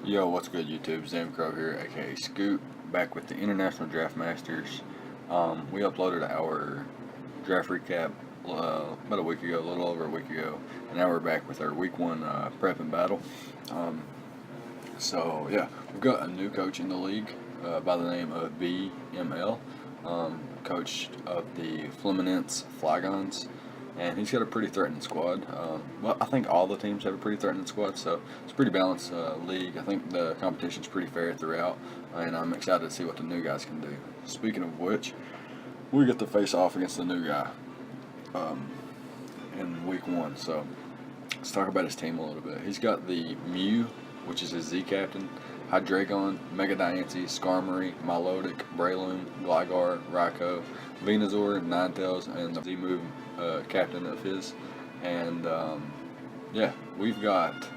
Yo, what's good, YouTube? Zam Crow here, aka Scoot, back with the International Draft Masters. We uploaded our draft recap about a week ago, a little over a week ago, and now we're back with our week one prep and battle. Um, yeah, we've got a new coach in the league by the name of BML, coach of the Fluminense Flygons, and he's got a pretty threatening squad. Well, I think all the teams have a pretty threatening squad, so it's a pretty balanced league. I think the competition's pretty fair throughout, and I'm excited to see what the new guys can do. Speaking of which, we get to face off against the new guy in week one. So let's talk about his team a little bit. He's got the Mew, which is his Z captain, Hydreigon, Mega Diancie, Skarmory, Milotic, Breloom, Gligar, Raikou, Venusaur, Ninetales, and the Z-Move captain of his. And yeah, we've got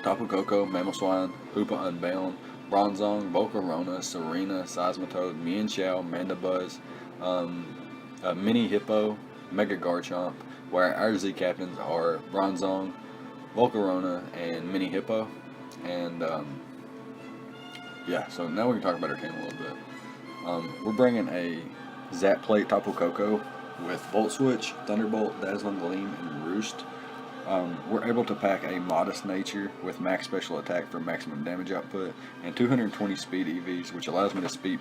Tapu Koko, Mamoswine, Hoopa Unbound, Bronzong, Volcarona, Serena, Seismitoad, Mienshao, Mandibuzz, Mini Hippo, Mega Garchomp, where our Z captains are Bronzong, Volcarona, and Mini Hippo. And yeah, so now we can talk about our team a little bit. We're bringing a Zap Plate Tapu Koko with Volt Switch, Thunderbolt, Dazzling Gleam, and Roost. We're able to pack a Modest Nature with max special attack for maximum damage output and 220 speed EVs, which allows me to speed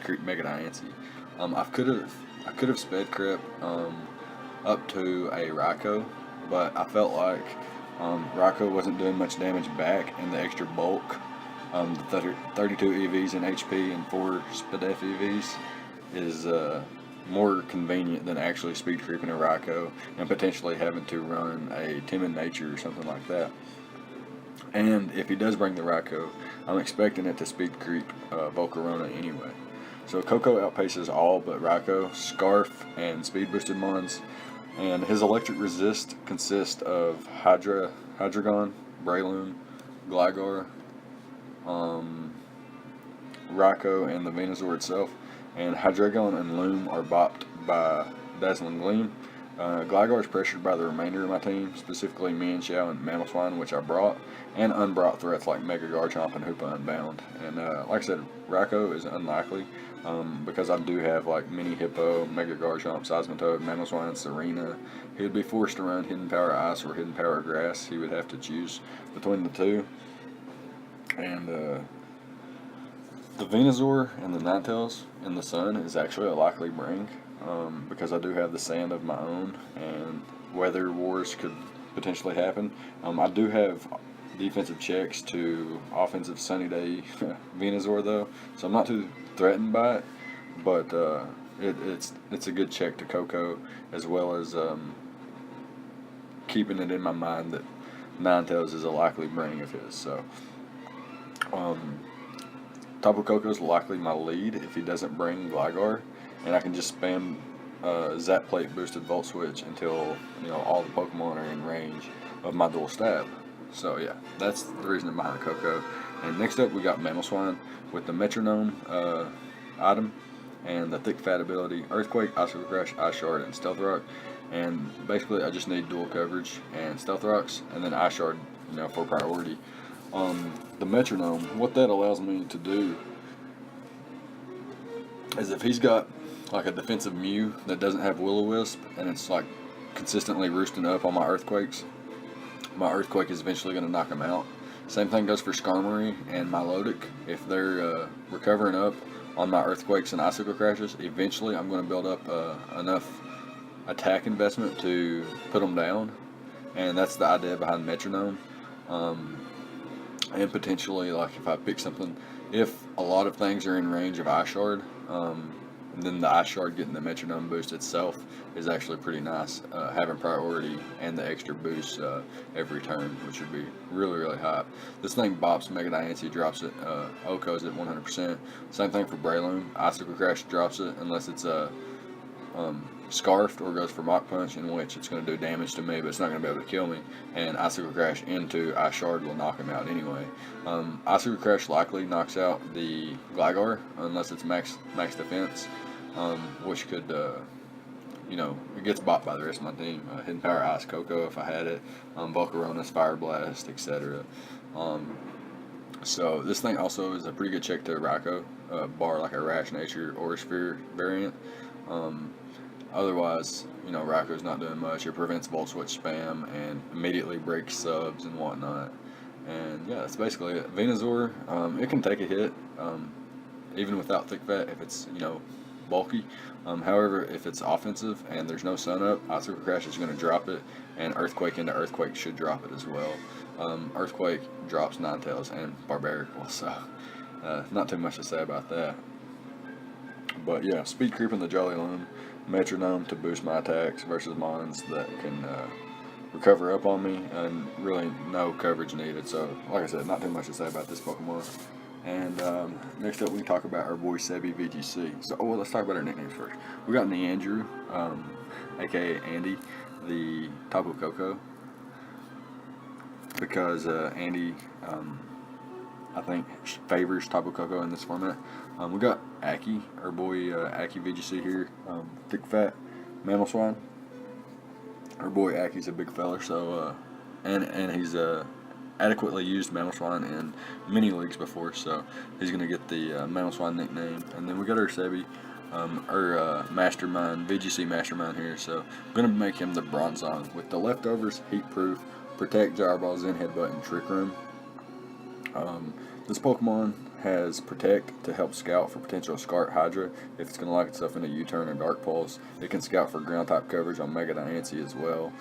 creep Mega Diancie. I could have sped creep up to a Raikou, but I felt like Raikou wasn't doing much damage back, and the extra bulk, the 32 EVs in HP and 4 SPDF EVs, is more convenient than actually speed creeping a Raikou and potentially having to run a Timid Nature or something like that. And if he does bring the Raikou, I'm expecting it to speed creep Volcarona anyway. So Koko outpaces all but Raikou, Scarf, and speed boosted mons. And his electric resist consists of Hydreigon, Breloom, Gligar, Raikou, and the Venusaur itself. And Hydreigon and Loom are bopped by Dazzling Gleam. Gligar is pressured by the remainder of my team, specifically Mienshao and Mamoswine, which I brought, and unbrought threats like Mega Garchomp and Hoopa Unbound. And like I said, Raikou is unlikely because I do have like Mini Hippo, Mega Garchomp, Seismitoad, Mamoswine, Serena. He would be forced to run Hidden Power Ice or Hidden Power Grass. He would have to choose between the two. And the Venusaur and the Ninetales in the Sun is actually a likely bring because I do have the Sand of my own, and Weather Wars could potentially happen. I do have defensive checks to offensive Sunny Day Venusaur though, so I'm not too threatened by it, but it's a good check to Koko, as well as keeping it in my mind that Ninetales is a likely bring of his. So Tapu Koko is likely my lead if he doesn't bring Gligar, and I can just spam Zap Plate boosted Volt Switch until all the Pokemon are in range of my dual stab. So yeah, that's the reason behind Koko. And next up we got Mamoswine with the Metronome item and the Thick Fat ability, Earthquake, Icicle Crash, Ice Shard, and Stealth Rock. And basically I just need dual coverage and Stealth Rocks, and then Ice Shard, for priority. The Metronome, what that allows me to do is if he's got like a defensive Mew that doesn't have Will-O-Wisp and it's like consistently roosting up on my Earthquakes, my Earthquake is eventually going to knock him out. Same thing goes for Skarmory and Milotic. If they're recovering up on my Earthquakes and Icicle Crashes, eventually I'm going to build up enough attack investment to put them down, and that's the idea behind Metronome. And potentially, like if I pick something, if a lot of things are in range of Ice Shard, then the Ice Shard getting the Metronome boost itself is actually pretty nice, having priority and the extra boost every turn, which would be really, really hot. This thing bops Mega Diancie, drops it, Oko's at 100%. Same thing for Breloom, Icicle Crash drops it unless it's Scarfed or goes for Mach Punch, in which it's going to do damage to me, but it's not going to be able to kill me. And Icicle Crash into Ice Shard will knock him out anyway. Icicle Crash likely knocks out the Gligar unless it's max defense, which could, it gets bought by the rest of my team. Hidden Power Ice Koko if I had it, Volcarona's Fire Blast, etc. So this thing also is a pretty good check to Raikou, bar like a Rash Nature or Sphere variant. Um, Otherwise, Raikou's not doing much. It prevents Volt Switch spam and immediately breaks subs and whatnot. And yeah, that's basically it. Venusaur, it can take a hit, even without thick fat if it's bulky. However, if it's offensive and there's no sun up, Icicle Crash is going to drop it, and Earthquake into Earthquake should drop it as well. Earthquake drops Ninetales and Barbarical, so not too much to say about that. But yeah, speed creep in the Jolly Loon, Metronome to boost my attacks versus mons that can recover up on me, and really no coverage needed. So, like I said, not too much to say about this Pokemon. And next up, we can talk about our boy Sebi VGC. So, let's talk about our nicknames first. We got Neandrew, aka Andy, the Tapu Koko, because Andy, I think, favors Tapu Koko in this format. We got Aki, our boy Aki VGC here, thick fat mammal swine. Our boy Aki's a big feller, so and he's adequately used mammal swine in mini leagues before, so he's gonna get the mammal swine nickname. And then we got our Sebi, our mastermind, VGC mastermind here. So I'm gonna make him the Bronzong with the leftovers, heat proof, protect, gyro ball, Zen headbutt, and trick room. This Pokemon has Protect to help scout for potential Scarp Hydra if it's going to lock itself into U-Turn or Dark Pulse. It can scout for ground type coverage on Mega Diancie as well.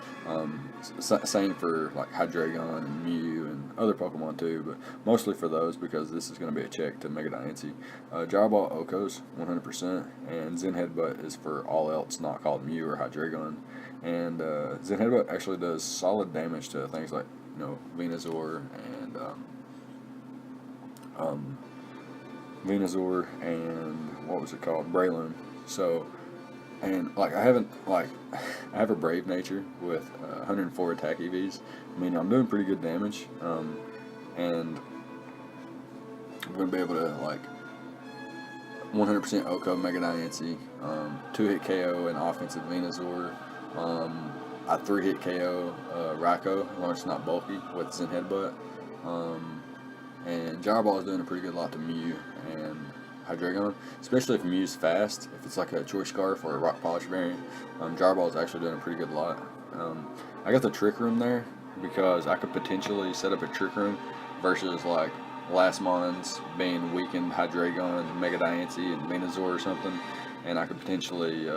Same for like Hydreigon and Mew and other Pokemon too, but mostly for those because this is going to be a check to Mega Diancie. Gyro Ball Okos 100%, and Zen Headbutt is for all else not called Mew or Hydreigon. And Zen Headbutt actually does solid damage to things like Venusaur and Venusaur and what was it called, Breloom. So, and like I have a Brave Nature with 104 attack EVs. I mean, I'm doing pretty good damage, and I'm gonna be able to like 100% Oko Mega Diancie, 2-hit KO and offensive Venusaur. I 3-hit KO Raikou as long as it's not bulky with Zen Headbutt. And Gyro Ball is doing a pretty good lot to Mew and Hydreigon, especially if Mew's fast. If it's like a Choice Scarf or a Rock Polish variant, Gyro Ball is actually doing a pretty good lot. I got the Trick Room there because I could potentially set up a Trick Room versus like last Mons being weakened Hydreigon, Mega Diancie, and Venusaur or something, and I could potentially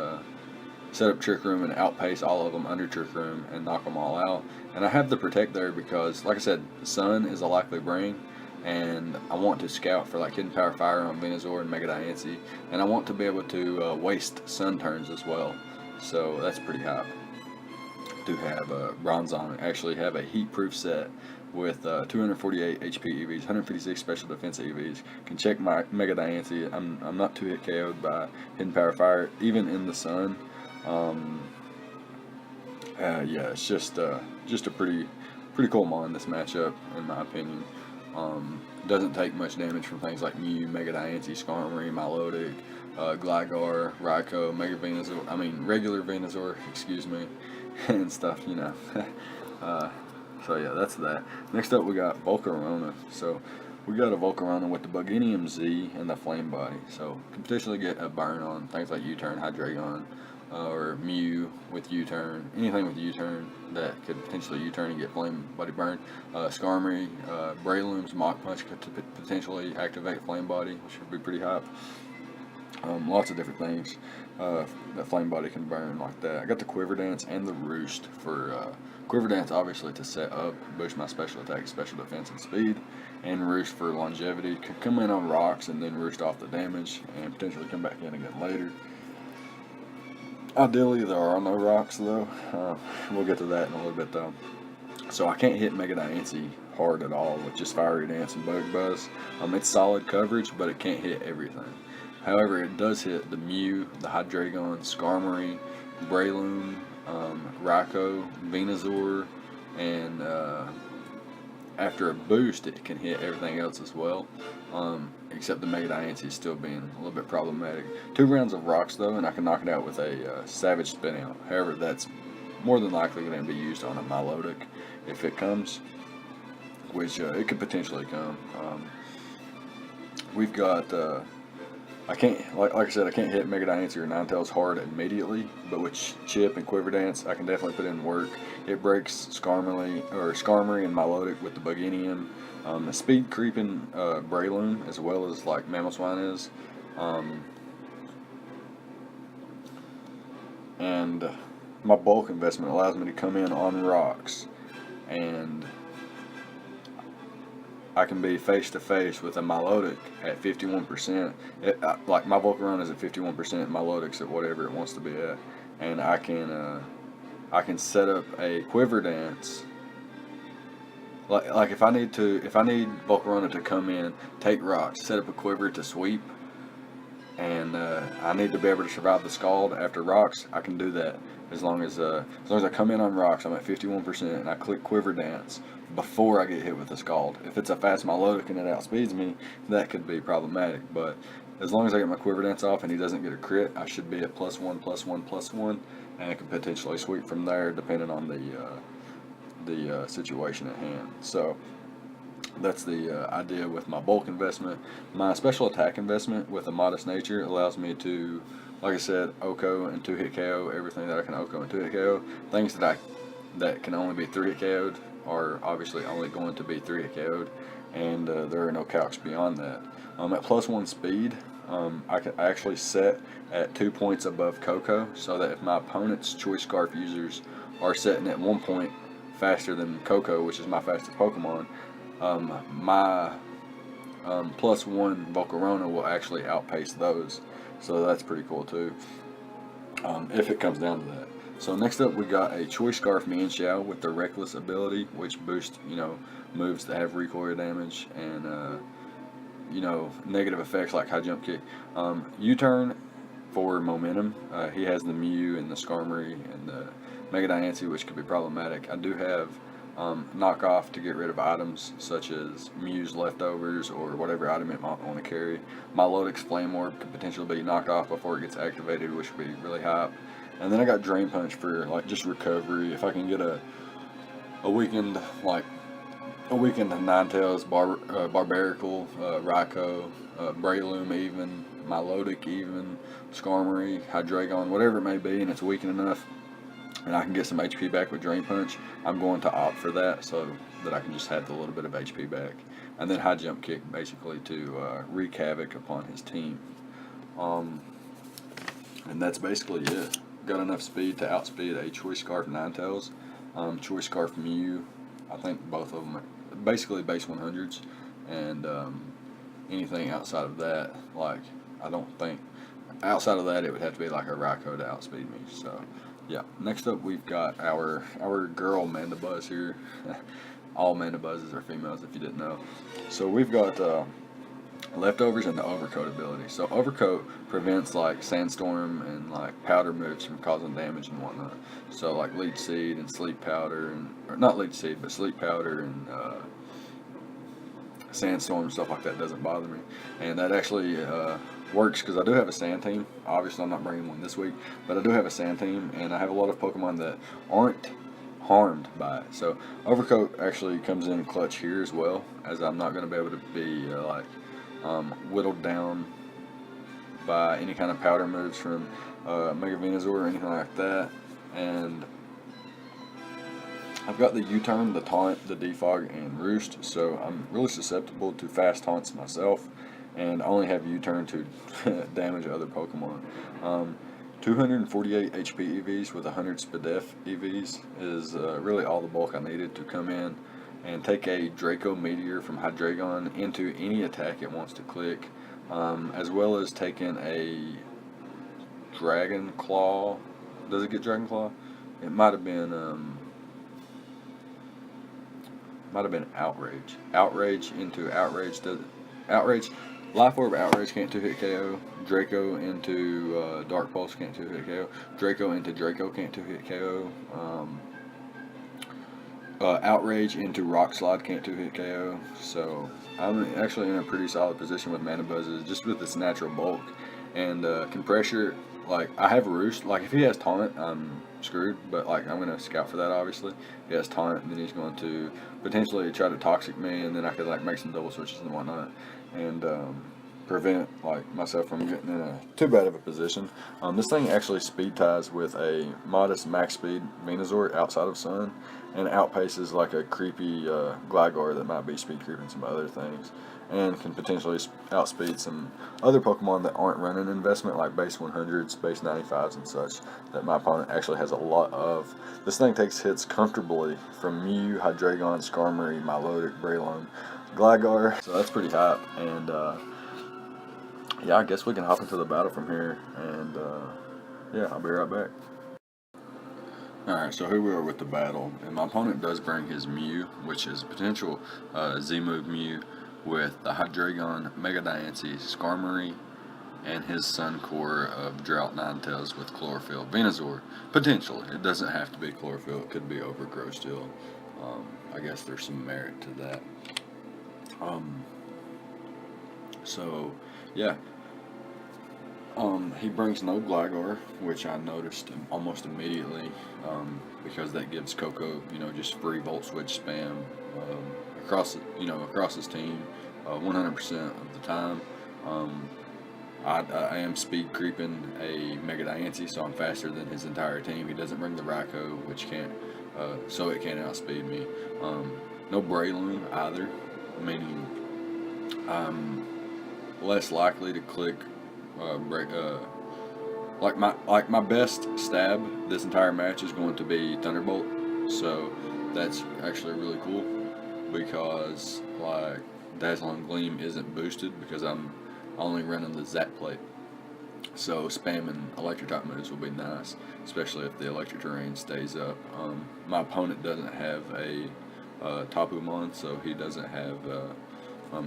set up Trick Room and outpace all of them under Trick Room and knock them all out. And I have the Protect there because, like I said, Sun is a likely bring, and I want to scout for like Hidden Power Fire on Venusaur and Mega Diancie, and I want to be able to waste Sun turns as well. So that's pretty hype to have Bronzong actually have a heat proof set with 248 HP EVs, 156 special defense EVs. Can check my Mega Diancie. I'm not 2-hit KO'd by Hidden Power Fire even in the sun. Yeah, it's just a pretty cool mon this matchup in my opinion. Doesn't take much damage from things like Mew, Mega Diancie, Skarmory, Milotic, Gligar, Raikou, Mega Venusaur, regular Venusaur, excuse me, and stuff, So yeah, that's that. Next up we got Volcarona. So we got a Volcarona with the Buginium Z and the Flame Body. So can potentially get a burn on things like U-Turn, Hydreigon, or Mew with U-Turn, anything with U-Turn that could potentially U-Turn and get Flame Body burn. Skarmory, Breloom's Mach Punch could potentially activate Flame Body, which would be pretty hype. Lots of different things that Flame Body can burn like that. I got the Quiver Dance and the Roost for Quiver Dance obviously to set up, boost my special attack, special defense, and speed, and Roost for longevity. Could come in on rocks and then Roost off the damage and potentially come back in again later. Ideally, there are no rocks though. We'll get to that in a little bit though. So I can't hit Mega Diancie hard at all with just Fiery Dance and Bug Buzz. It's solid coverage, but it can't hit everything. However, it does hit the Mew, the Hydreigon, Skarmory, Breloom, Raikou, Venusaur, and after a boost, it can hit everything else as well. Except the Mega Diancie still being a little bit problematic. 2 rounds of rocks though, and I can knock it out with a Savage Spin Out. However, that's more than likely going to be used on a Milotic if it comes. which it could potentially come. We've got I can't, like I said, I can't hit Mega Diancie or Ninetales hard immediately, but with Chip and Quiver Dance, I can definitely put in work. It breaks Skarmory and Milotic with the Buginium. The speed creeping Breloom, as well as like Mamoswine is. And my bulk investment allows me to come in on rocks, and I can be face to face with a Milotic at 51%. Like my Volcarona is at 51%, Milodic's at whatever it wants to be at, and I can set up a Quiver Dance. Like if I need Volcarona to come in, take rocks, set up a Quiver to sweep, and I need to be able to survive the Scald after rocks, I can do that as long as I come in on rocks. I'm at 51% and I click Quiver Dance before I get hit with the Scald. If it's a fast Milotic and it outspeeds me, that could be problematic. But as long as I get my Quiver Dance off and he doesn't get a crit, I should be at +1, +1, +1, and I can potentially sweep from there depending on the situation at hand. So that's the idea with my bulk investment. My special attack investment with a modest nature allows me to, like I said, OHKO and 2-hit KO everything that I can OHKO and 2-hit KO. Things that can only be 3-hit KO'd are obviously only going to be 3-hit KO'd, and there are no calcs beyond that. At +1 speed, I actually set at 2 points above Coco, so that if my opponent's Choice Scarf users are setting at 1 point faster than Coco, which is my fastest Pokemon, my +1 Volcarona will actually outpace those. So that's pretty cool too, if it comes down to that. So next up we got a Choice Scarf Mienshao with the Reckless ability, which boosts, moves that have recoil damage and, negative effects like high jump kick. U-turn for momentum. He has the Mew and the Skarmory and the Mega Diancie, which could be problematic. I do have knockoff to get rid of items such as Mew's leftovers or whatever item it might want to carry. Milotic's Flame Orb could potentially be knocked off before it gets activated, which would be really hype. And then I got Drain Punch for like just recovery. If I can get a weakened Ninetales, Barbarical, Raikou, Breloom even, Milotic even, Skarmory, Hydreigon, whatever it may be, and it's weakened enough, and I can get some HP back with Drain Punch, I'm going to opt for that so that I can just have a little bit of HP back. And then High Jump Kick basically to wreak havoc upon his team. And that's basically it. Got enough speed to outspeed a Choice Scarf Ninetales, Choice Scarf Mew. I think both of them are basically base 100s, and anything outside of that, like, I don't think, outside of that it would have to be like a Raikou to outspeed me. So yeah, next up we've got our girl Mandibuzz here. All Mandibuzzes are females if you didn't know. So we've got leftovers and the Overcoat ability. So Overcoat prevents like Sandstorm and like Powder moves from causing damage and whatnot. So like Leech Seed and Sleep Powder, and or not Leech Seed, but Sleep Powder and Sandstorm and stuff like that doesn't bother me. And that actually works because I do have a Sand Team. Obviously I'm not bringing one this week, but I do have a Sand Team, and I have a lot of Pokemon that aren't harmed by it. So Overcoat actually comes in clutch here as well, as I'm not going to be able to be whittled down by any kind of powder moves from Mega Venusaur or anything like that. And I've got the U-turn, the taunt, the defog, and roost, so I'm really susceptible to fast taunts myself, and I only have U-turn to damage other Pokemon. 248 HP EVs with 100 Spadef EVs is really all the bulk I needed to come in and take a Draco Meteor from Hydreigon into any attack it wants to click, as well as taking a Dragon Claw. Does it get Dragon Claw? It might have been Outrage. Outrage into Outrage. Outrage. Life Orb Outrage can't 2-hit KO. Draco into Dark Pulse can't 2-hit KO. Draco into Draco can't 2-hit KO. Outrage into Rock Slide can't 2-hit KO. So I'm actually in a pretty solid position with Manibuzzes, just with its natural bulk, and can pressure like I have Roost. Like if he has taunt, I'm screwed. But like I'm gonna scout for that. Obviously, if he has taunt, and then he's going to potentially try to toxic me, and then I could like make some double switches and whatnot, and prevent like myself from getting in a too bad of a position. This thing actually speed ties with a modest max speed Venusaur outside of Sun, and outpaces like a creepy Gligar that might be speed creeping some other things, and can potentially outspeed some other Pokemon that aren't running investment like base 100s, base 95s, and such that my opponent actually has a lot of. This thing takes hits comfortably from Mew, Hydreigon, Skarmory, Milotic, Breloom, Gligar, so that's pretty hype. And yeah, I guess we can hop into the battle from here, and yeah, I'll be right back. Alright, so here we are with the battle, and my opponent does bring his Mew, which is potential Z-move Mew, with the Hydreigon, Mega Diancie, Skarmory, and his Sun Core of Drought Ninetales with Chlorophyll. Venusaur, potentially. It doesn't have to be Chlorophyll, it could be Overgrowth still. I guess there's some merit to that. So, yeah. He brings no Gligar, which I noticed almost immediately, because that gives Coco, just free Volt Switch spam across his team, 100% of the time. I am speed creeping a Mega Diancie, so I'm faster than his entire team. He doesn't bring the Raikou, which can't, so it can't outspeed me. No Breloom either, meaning I'm less likely to click like my best stab this entire match is going to be Thunderbolt, so that's actually really cool because like Dazzling Gleam isn't boosted because I'm only running the Zap Plate, so spamming electric type moves will be nice, especially if the electric terrain stays up. My opponent doesn't have a Tapumon, so he doesn't have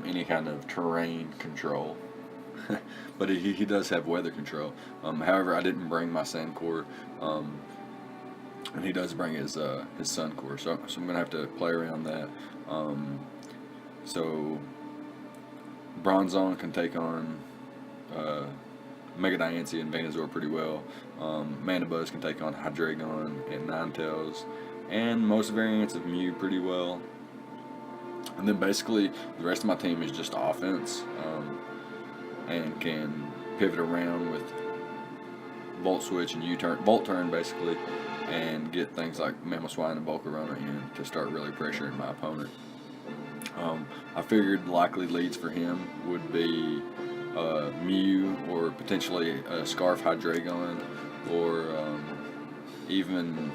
any kind of terrain control. But he does have weather control. However, I didn't bring my Sand Core, and he does bring his Sun Core, so I'm gonna have to play around that. So Bronzong can take on Mega Diancie and Venusaur pretty well. Mandibuzz can take on Hydreigon and Ninetales, and most variants of Mew pretty well. And then basically the rest of my team is just offense. And can pivot around with Volt Switch and Volt Turn basically, and get things like Mamoswine and Volcarona in to start really pressuring my opponent. I figured likely leads for him would be Mew or potentially a Scarf Hydreigon or even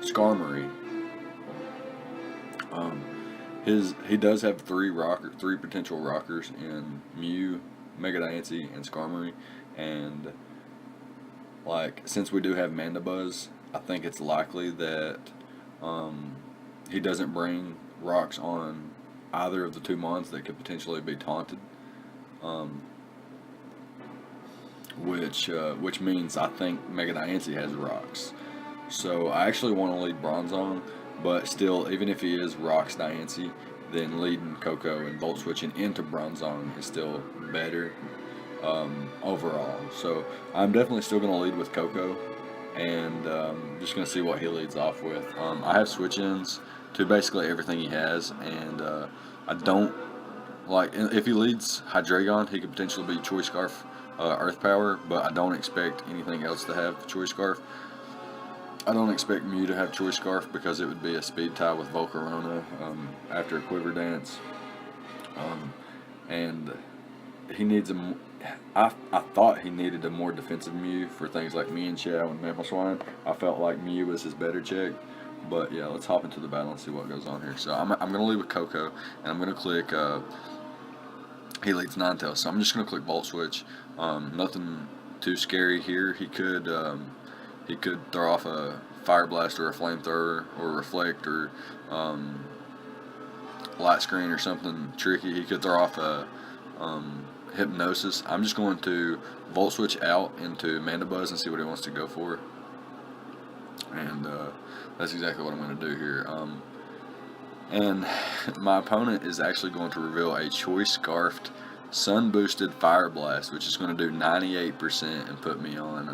Skarmory. He does have three potential rockers in Mew, Mega Diancie, and Skarmory, and like since we do have Mandibuzz, I think it's likely that he doesn't bring rocks on either of the two mons that could potentially be taunted, which means I think Mega Diancie has rocks. So I actually want to lead Bronzong, but still, even if he is rocks Diancie, then leading Coco and Volt Switching into Bronzong is still better overall. So I'm definitely still going to lead with Coco, and just going to see what he leads off with. I have switch-ins to basically everything he has, and I don't like, if he leads Hydreigon, he could potentially be Choice Scarf Earth Power, but I don't expect anything else to have Choice Scarf. I don't expect Mew to have Choice Scarf because it would be a speed tie with Volcarona after a Quiver Dance. And he needs I thought he needed a more defensive Mew for things like Mew and Chow and Mamoswine. I felt like Mew was his better check. But yeah, let's hop into the battle and see what goes on here. So I'm going to lead with Coco, and I'm going to click, he leads Ninetales, so I'm just going to click Volt Switch. Nothing too scary here. He could throw off a Fire Blast or a Flamethrower or Reflect or Light Screen or something tricky. He could throw off a Hypnosis. I'm just going to Volt Switch out into Mandibuzz and see what he wants to go for. And that's exactly what I'm going to do here. And my opponent is actually going to reveal a Choice Scarfed Sun Boosted Fire Blast, which is going to do 98% and put me on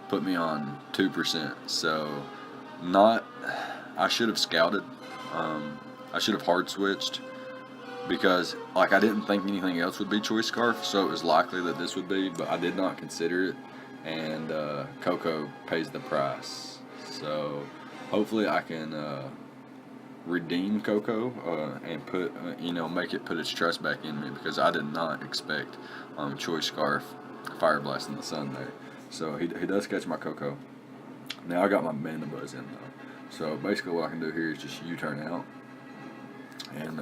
2%. So not, I should have scouted. I should have hard switched, because like I didn't think anything else would be Choice Scarf, so it was likely that this would be, but I did not consider it, and Coco pays the price. So hopefully I can redeem Coco and put make it put its trust back in me, because I did not expect Choice Scarf Fire Blast in the Sun there. So he does catch my Coco. Now I got my Mandibuzz in though. So basically what I can do here is just U-turn out. And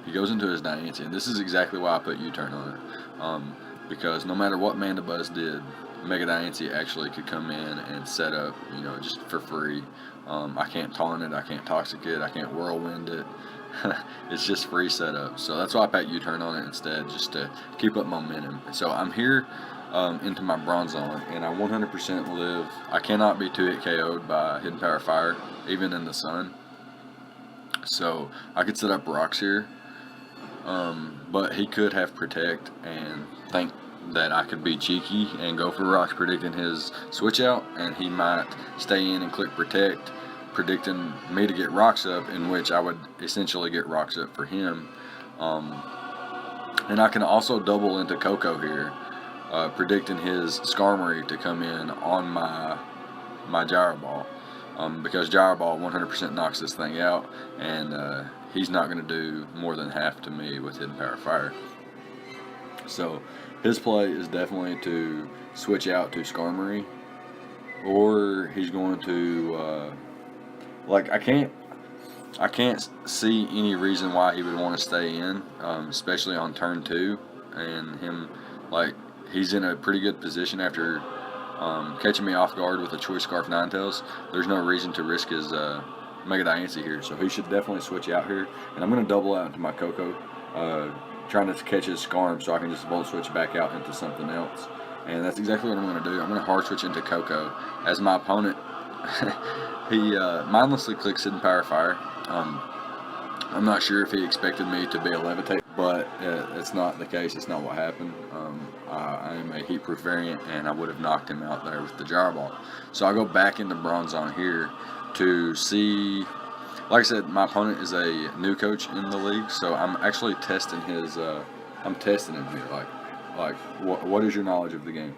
he goes into his Diancie, and this is exactly why I put U-turn on it, because no matter what Mandibuzz did, Mega Diancie actually could come in and set up, just for free. I can't taunt it, I can't toxic it, I can't whirlwind it. It's just free setup. So that's why I pat U-turn on it instead, just to keep up momentum. So I'm here into my Bronzong, and I 100% live. I cannot be 2-hit KO'd by Hidden Power Fire, even in the Sun. So I could set up rocks here, but he could have Protect and think that I could be cheeky and go for rocks predicting his switch out, and he might stay in and click Protect, predicting me to get rocks up, in which I would essentially get rocks up for him. And I can also double into Coco here, predicting his Skarmory to come in on my Gyro Ball. Because Gyro Ball 100% knocks this thing out, and he's not going to do more than half to me with Hidden Power Fire. So his play is definitely to switch out to Skarmory, or he's going to I can't see any reason why he would want to stay in, especially on turn 2, and him he's in a pretty good position after catching me off guard with a Choice Scarf Ninetales. There's no reason to risk his Mega Diancie here, so he should definitely switch out here. And I'm going to double out into my Coco, trying to catch his Skarm so I can just Volt Switch back out into something else. And that's exactly what I'm going to do. I'm going to hard switch into Coco, as my opponent, he mindlessly clicks Hidden Power Fire. I'm not sure if he expected me to be a Levitate, but it's not the case. It's not what happened. I am a heat-proof variant, and I would have knocked him out there with the Gyro Ball. So I go back into Bronzong here to see. Like I said, my opponent is a new coach in the league, so I'm actually testing his. I'm testing him here. What is your knowledge of the game?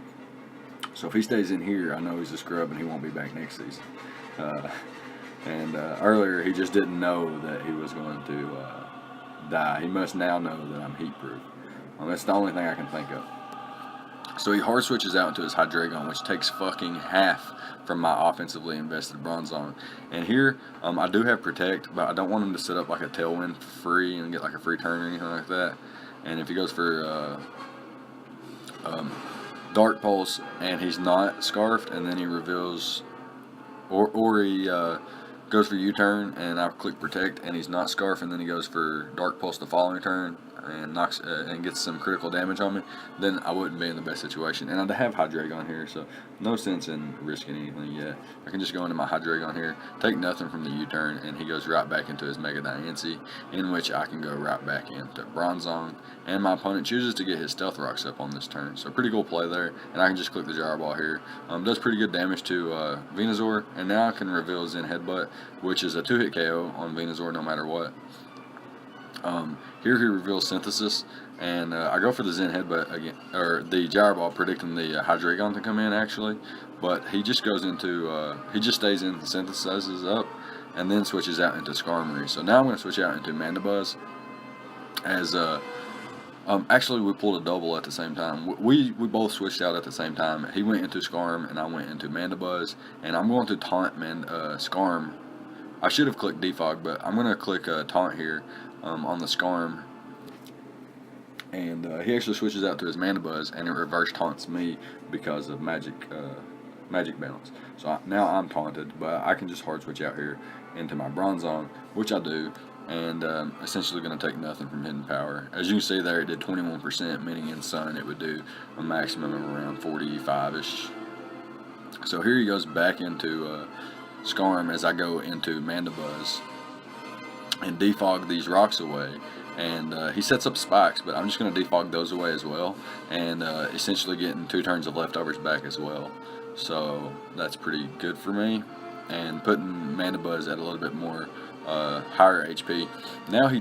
So if he stays in here, I know he's a scrub and he won't be back next season. Earlier he just didn't know that he was going to die. He must now know that I'm heat-proof. That's the only thing I can think of. So he hard switches out into his Hydreigon, which takes fucking half from my offensively invested Bronzong. And here, I do have Protect, but I don't want him to set up like a Tailwind for free and get like a free turn or anything like that. And if he goes for Dark Pulse and he's not Scarfed, and then he reveals, or he goes for U-turn and I click Protect and he's not Scarf, and then he goes for Dark Pulse the following turn and knocks and gets some critical damage on me, then I wouldn't be in the best situation. And I have Hydreigon here, so no sense in risking anything yet. I can just go into my Hydreigon here, take nothing from the U-turn, and he goes right back into his Mega Diancie, in which I can go right back into Bronzong, and my opponent chooses to get his Stealth Rocks up on this turn. So pretty cool play there, and I can just click the Gyro Ball here. Does pretty good damage to Venusaur, and now I can reveal Zen Headbutt, which is a 2-hit KO on Venusaur no matter what. Here he reveals Synthesis, and I go for the Zen Headbutt again, or the Gyro Ball, predicting the Hydreigon to come in actually, but he just goes into, he just stays in, synthesizes up, and then switches out into Skarmory. So now I'm going to switch out into Mandibuzz, as actually we pulled a double at the same time. We both switched out at the same time. He went into Skarm and I went into Mandibuzz, and I'm going to taunt Skarm. I should have clicked Defog, but I'm going to click Taunt here on the Skarm, and he actually switches out to his Mandibuzz, and it reverse taunts me because of Magic Bounce. So now I'm taunted, but I can just hard switch out here into my Bronzong, which I do, and essentially going to take nothing from Hidden Power. As you can see there, it did 21%, meaning in Sun it would do a maximum of around 45-ish. So here he goes back into Skarm as I go into Mandibuzz and defog these rocks away, and he sets up spikes, but I'm just going to defog those away as well, and essentially getting 2 turns of leftovers back as well. So that's pretty good for me, and putting Mandibuzz at a little bit more higher HP. Now he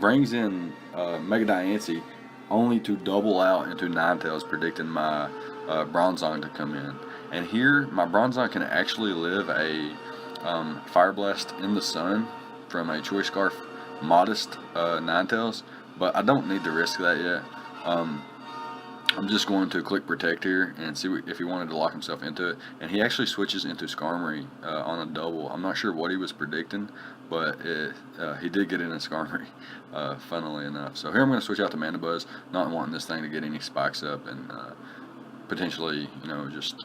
brings in Mega Diancie only to double out into Ninetales, predicting my Bronzong to come in. And here my Bronzong can actually live a Fire Blast in the sun from a Choice Scarf modest Ninetales, but I don't need to risk that yet. I'm just going to click Protect here and see if he wanted to lock himself into it. And he actually switches into Skarmory on a double. I'm not sure what he was predicting, but he did get in a Skarmory, funnily enough. So here I'm going to switch out to Mandibuzz, not wanting this thing to get any spikes up and potentially, just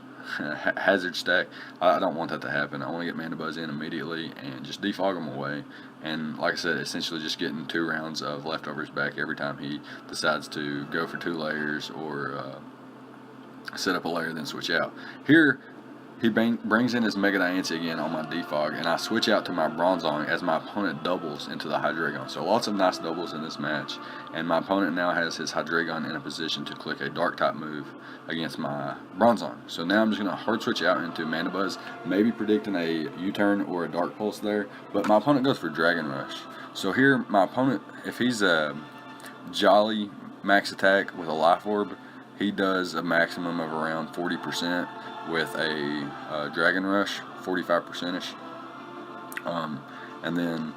hazard stack. I don't want that to happen. I want to get Mandibuzz in immediately and just defog him away. And like I said, essentially just getting 2 rounds of leftovers back every time he decides to go for 2 layers or set up a layer then switch out. Here he brings in his Mega Diancie again on my defog, and I switch out to my Bronzong as my opponent doubles into the Hydreigon. So lots of nice doubles in this match, and my opponent now has his Hydreigon in a position to click a Dark type move against my Bronzong. So now I'm just going to hard switch out into Mandibuzz, maybe predicting a U-turn or a Dark Pulse there, but my opponent goes for Dragon Rush. So here my opponent, if he's a Jolly max attack with a Life Orb, he does a maximum of around 40% with a Dragon Rush, 45%ish. And then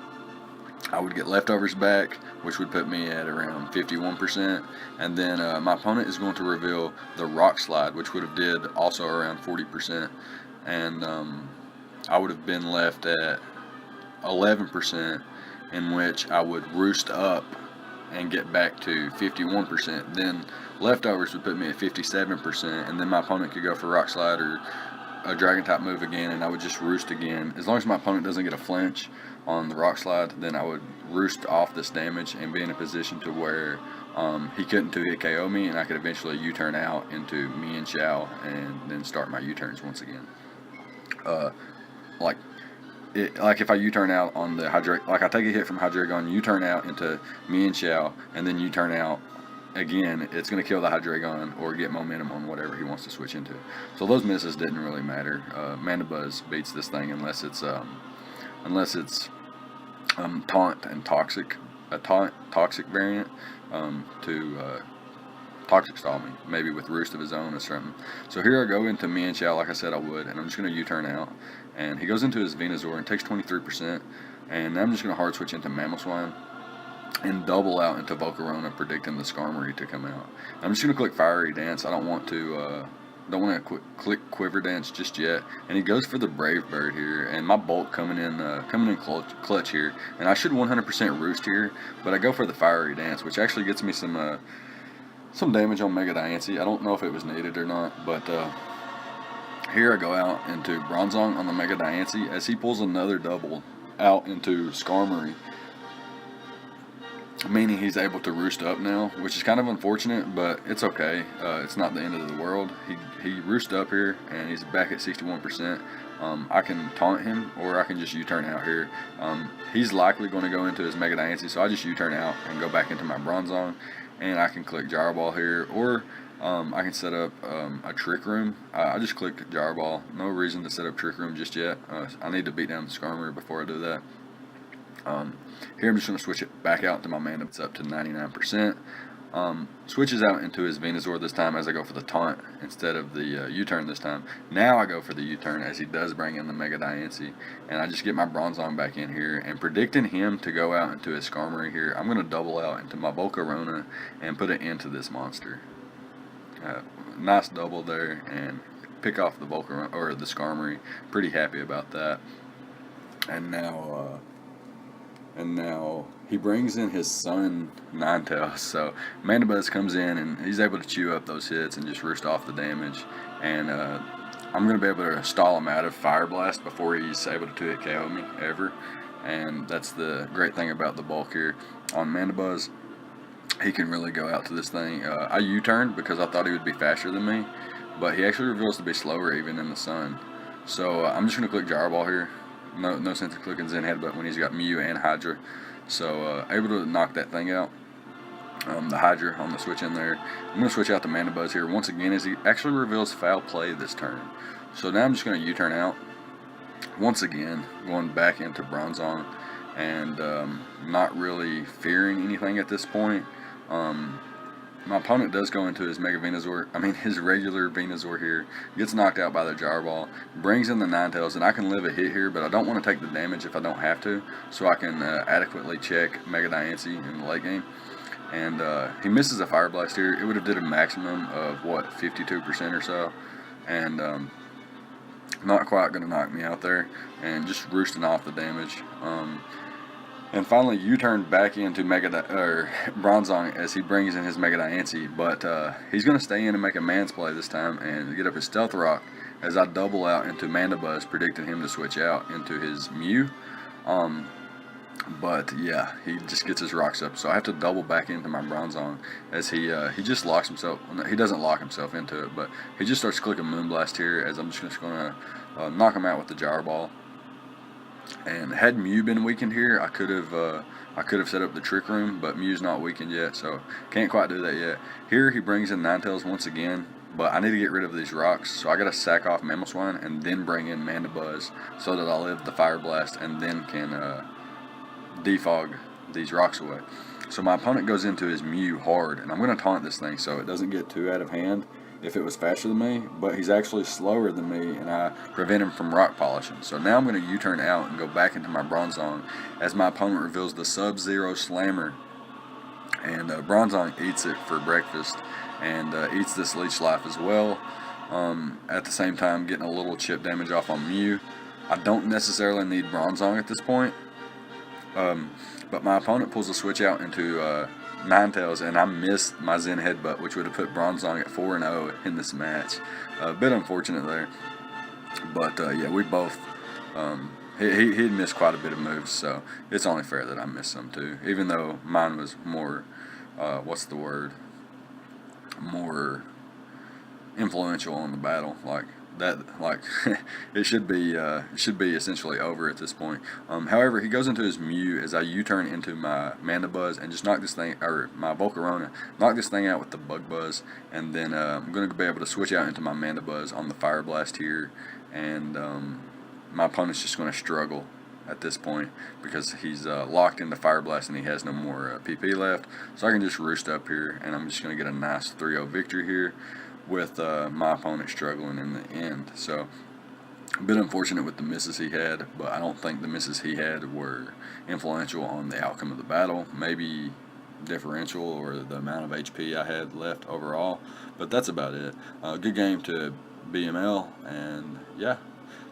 I would get leftovers back, which would put me at around 51%. And then my opponent is going to reveal the Rock Slide, which would have did also around 40%. And I would have been left at 11%, in which I would roost up and get back to 51%. Then leftovers would put me at 57%, and then my opponent could go for Rock Slide or a Dragon type move again, and I would just roost again. As long as my opponent doesn't get a flinch on the Rock Slide, then I would roost off this damage and be in a position to where he couldn't 2-hit KO me, and I could eventually U-turn out into me and Xiao and then start my U-turns once again. Like if I U-turn out on the Hydreigon, like I take a hit from Hydreigon, U-turn out into me and Xiao, and then U-turn out again, it's going to kill the Hydreigon or get momentum on whatever he wants to switch into. So those misses didn't really matter. Mandibuzz beats this thing unless it's taunt and toxic, a toxic variant to toxic stall me, maybe with Roost of his own or something. So here I go into me and Xiao like I said I would, and I'm just going to U-turn out, and he goes into his Venusaur and takes 23%, and I'm just going to hard switch into Mamoswine and double out into Volcarona, predicting the Skarmory to come out. I'm just going to click Fiery Dance. I don't want to click Quiver Dance just yet, and he goes for the Brave Bird here, and my Bolt coming in clutch here, and I should 100% Roost here, but I go for the Fiery Dance, which actually gets me some damage on Mega Diancie. I don't know if it was needed or not, but here I go out into Bronzong on the Mega Diancie as he pulls another double out into Skarmory, meaning he's able to roost up now, which is kind of unfortunate, but it's okay. It's not the end of the world. He roost up here, and he's back at 61%. I can taunt him, or I can just U-turn out here. He's likely going to go into his Mega Diancie, so I just U-turn out and go back into my Bronzong, and I can click Gyro Ball here, or I can set up a Trick Room. I just click Gyro Ball. No reason to set up Trick Room just yet. I need to beat down the Skarmory before I do that. Here I'm just going to switch it back out to my Mandibuzz. It's up to 99%. Switches out into his Venusaur this time as I go for the taunt instead of the U-turn this time. Now I go for the U-turn as he does bring in the Mega Diancie, and I just get my Bronzong back in here, and predicting him to go out into his Skarmory here, I'm going to double out into my Volcarona and put it into this monster. Nice double there, and pick off the Volcarona or the Skarmory. Pretty happy about that. And now he brings in his son Ninetales. So Mandibuzz comes in and he's able to chew up those hits and just roost off the damage. And I'm going to be able to stall him out of Fire Blast before he's able to 2-hit KO me ever. And that's the great thing about the bulk here on Mandibuzz. He can really go out to this thing. I U-turned because I thought he would be faster than me, but he actually reveals to be slower even in the sun. So I'm just going to click Gyro Ball here. No sense in clicking Zen Headbutt when he's got Mew and Hydra. So able to knock that thing out. The Hydra on the switch in there. I'm going to switch out the Mana Buzz here once again as he actually reveals foul play this turn. So now I'm just going to U-turn out. Once again, going back into Bronzong and not really fearing anything at this point. My opponent does go into his his regular Venusaur here, gets knocked out by the Jar Ball, brings in the Ninetales, and I can live a hit here, but I don't want to take the damage if I don't have to, so I can adequately check Mega Diancie in the late game. And he misses a Fire Blast here. It would have did a maximum of, what, 52% or so, and not quite going to knock me out there, and just roosting off the damage. And finally, U-turned back into Bronzong as he brings in his Mega Diancie, but he's going to stay in and make a Man's Play this time and get up his Stealth Rock as I double out into Mana Buzz, predicting him to switch out into his Mew. But yeah, he just gets his rocks up, so I have to double back into my Bronzong as he just locks himself. He doesn't lock himself into it, but he just starts clicking Moonblast here as I'm just going to knock him out with the Jar Ball. And had Mew been weakened here, I could have set up the Trick Room, but Mew's not weakened yet, so can't quite do that yet. Here he brings in Ninetales once again, but I need to get rid of these rocks, so I got to sack off Mamoswine and then bring in Mana Buzz so that I live the Fire Blast and then can defog these rocks away. So my opponent goes into his Mew hard, and I'm going to taunt this thing so it doesn't get too out of hand if it was faster than me, but he's actually slower than me, and I prevent him from rock polishing. So now I'm going to U-turn out and go back into my Bronzong as my opponent reveals the Sub-Zero Slammer, and Bronzong eats it for breakfast and eats this Leech Life as well. At the same time, getting a little chip damage off on Mew. I don't necessarily need Bronzong at this point, but my opponent pulls a switch out into Ninetales, and I missed my Zen Headbutt, which would have put Bronzong at 4-0 in this match. A bit unfortunate there, but yeah, we both he'd missed quite a bit of moves, so it's only fair that I missed some too, even though mine was more more influential in the battle. It should be essentially over at this point. However, he goes into his Mew as I U-turn into my Mana Buzz and just knock this thing, or my Volcarona, knock this thing out with the Bug Buzz, and then I'm going to be able to switch out into my Mana Buzz on the Fire Blast here, and my opponent's just going to struggle at this point because he's locked into Fire Blast and he has no more PP left, so I can just roost up here, and I'm just going to get a nice 3-0 victory here, with my opponent struggling in the end. So a bit unfortunate with the misses he had, but I don't think the misses he had were influential on the outcome of the battle. Maybe differential or the amount of HP I had left overall, but that's about it. Good game to BML, and yeah,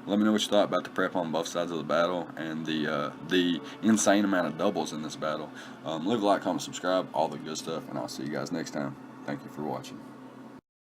let me know what you thought about the prep on both sides of the battle and the insane amount of doubles in this battle. Leave a like, comment, subscribe, all the good stuff, and I'll see you guys next time. Thank you for watching.